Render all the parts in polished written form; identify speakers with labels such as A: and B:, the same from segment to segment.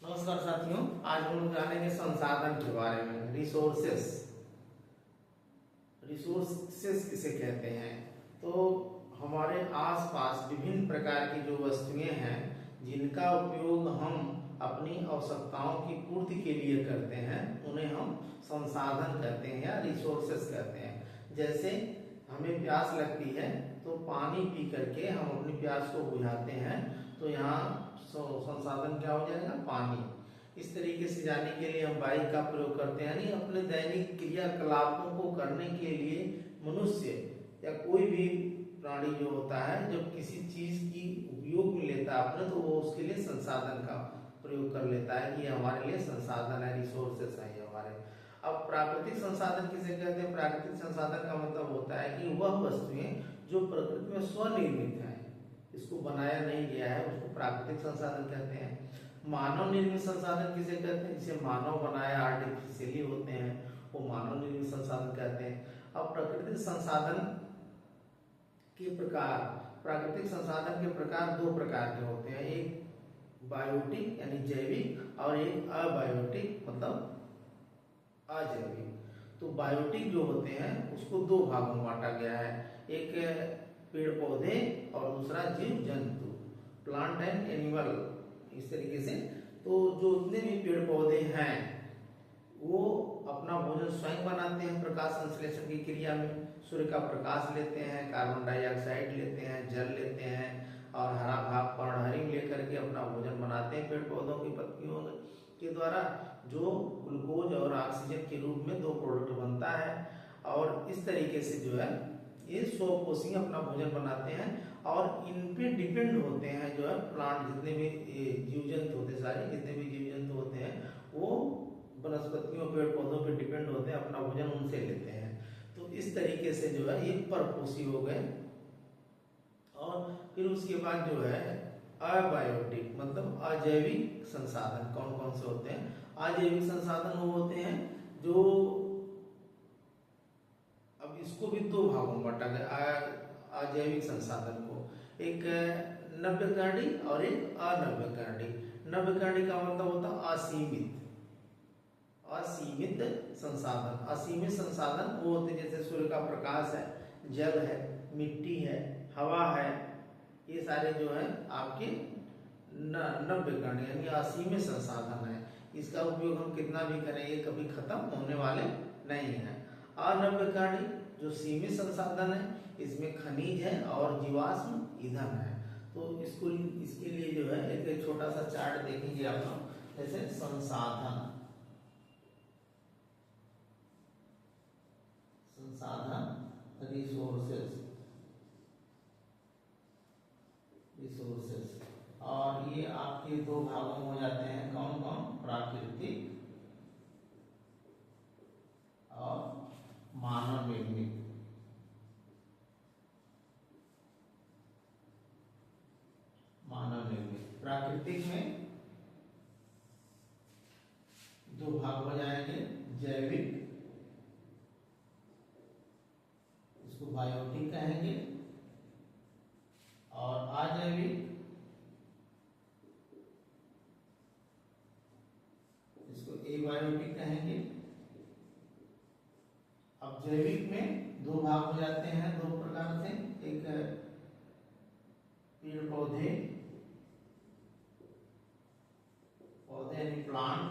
A: नमस्कार साथियों, आज हम लोग जानेंगे संसाधन के बारे में। रिसोर्सेस रिसोर्सेस किसे कहते हैं? तो हमारे आसपास विभिन्न प्रकार की जो वस्तुएं हैं जिनका उपयोग हम अपनी आवश्यकताओं की पूर्ति के लिए करते हैं उन्हें हम संसाधन कहते हैं या रिसोर्सेस कहते हैं। जैसे हमें प्यास लगती है तो पानी पी करके हम अपनी प्यास को बुझाते हैं, तो यहाँ संसाधन क्या हो जाएगा? पानी। इस तरीके से जाने के लिए हम बाइक का प्रयोग करते हैं, यानी अपने दैनिक क्रियाकलापों को करने के लिए मनुष्य या कोई भी प्राणी जो होता है जब किसी चीज की उपयोग में लेता है अपने, तो वो उसके लिए संसाधन का प्रयोग कर लेता है कि ये हमारे लिए संसाधन है, रिसोर्सेस है ये हमारे। अब प्राकृतिक संसाधन किसे कहते हैं? प्राकृतिक संसाधन का मतलब होता है कि वह वस्तुएं जो प्रकृति में स्वनिर्मित है, इसको बनाया नहीं गया है, उसको प्राकृतिक संसाधन कहते हैं। मानव निर्मित संसाधन किसे कहते हैं? जिसे मानव बनाया आर्टिफिशियली होते हैं वो मानव निर्मित संसाधन कहते हैं। अब प्राकृतिक संसाधन के प्रकार, प्राकृतिक संसाधन के प्रकार दो प्रकार के होते हैं, एक बायोटिक यानी जैविक और एक अबायोटिक मतलब अजैविक। तो बायोटिक जो होते हैं उसको दो भागों में बांटा गया है, एक पेड़ पौधे और दूसरा जीव जंतु, प्लांट एंड एनिमल। इस तरीके से तो जो जितने भी पेड़ पौधे हैं वो अपना भोजन स्वयं बनाते हैं प्रकाश संश्लेषण की क्रिया में। सूर्य का प्रकाश लेते हैं, कार्बन डाइऑक्साइड लेते हैं, जल लेते हैं और हरा भाग पर्णहरित लेकर के अपना भोजन बनाते हैं। पेड़ पौधों की पत्तियों के द्वारा जो ग्लूकोज और ऑक्सीजन के रूप में दो प्रोडक्ट बनता है, और इस तरीके से जो है ये स्वपोषी अपना भोजन बनाते हैं और इन पे डिपेंड होते हैं जो है प्लांट, जितने भी जीव जंतु होते हैं, सारे जितने भी जीव जंतु होते हैं वो वनस्पतियों पेड़ पौधों पे डिपेंड होते हैं, अपना भोजन उनसे लेते हैं। तो इस तरीके से जो है ये परपोषी हो गए। और फिर उसके बाद जो है अबायोटिक मतलब अजैविक संसाधन कौन कौन से होते हैं? अजैविक संसाधन वो होते हैं जो, अब इसको भी दो भागों में बांटा गया अजैविक संसाधन को, एक नव्यकरणीय और एक अनव्यकरणीय। नव्यकरणीय का मतलब होता है असीमित, असीमित संसाधन। असीमित संसाधन वो होते हैं जैसे सूर्य का प्रकाश है, जल है, मिट्टी है, हवा है, ये सारे जो है आपके नव्यकरणीय यानी असीमित संसाधन है। इसका उपयोग हम कितना भी करें ये कभी खत्म होने वाले नहीं है। अनव्यकरणीय जो सीमित संसाधन है, इसमें खनिज है और जीवाश्म ईंधन है। तो इसके लिए जो है एक छोटा सा चार्ट देखेंगे आप लोग। जैसे संसाधन रिसोर्सेस और ये आपके दो भागों में हो जाते हैं, कौन कौन? प्राकृतिक और मानव निर्मित। मानव निर्मित प्राकृतिक में दो भाग हो जाएंगे, जैविक इसको बायोटिक कहेंगे और अजैविक इसको एबायोटिक कहेंगे। अब जैविक में दो भाग हो जाते हैं दो प्रकार से, एक पेड़ पौधे यानी प्लांट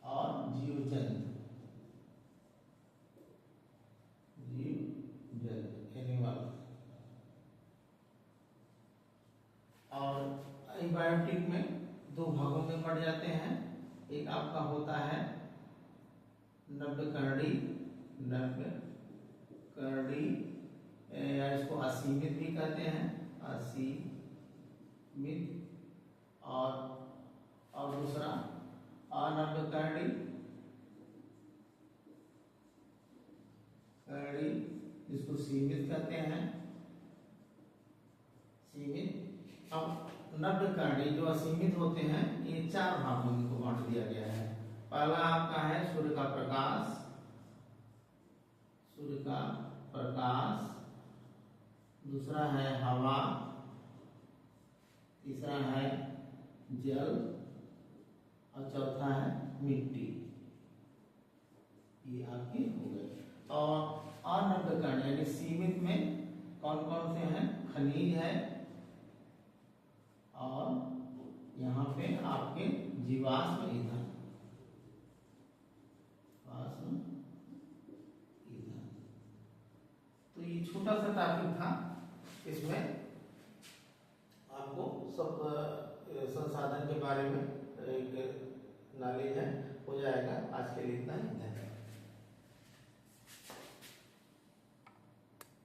A: और जीव जंतु एनिमल। और एबायोटिक में दो भागों में बढ़ जाते हैं, एक आपका होता है नव्यकरणीय या इसको असीमित भी कहते हैं, असीमित, और दूसरा अनव्यकरणीय जिसको सीमित कहते हैं, सीमित। अब नव्यकरणीय जो असीमित होते हैं ये चार भागों में को बांट दिया गया है। पहला आपका है सूर्य का प्रकाश, दूसरा है हवा, तीसरा है जल और चौथा है मिट्टी। ये आपके हो गए। और अनग्रकण यानी सीमित में कौन कौन से हैं? खनिज है और यहाँ पे आपके जीवाश्म ईंधन, तो ये छोटा सा टॉपिक था। इसमें आपको सब संसाधन के बारे में एक नॉलेज है, हो जाएगा। आज के लिए इतना ही, धन्यवाद।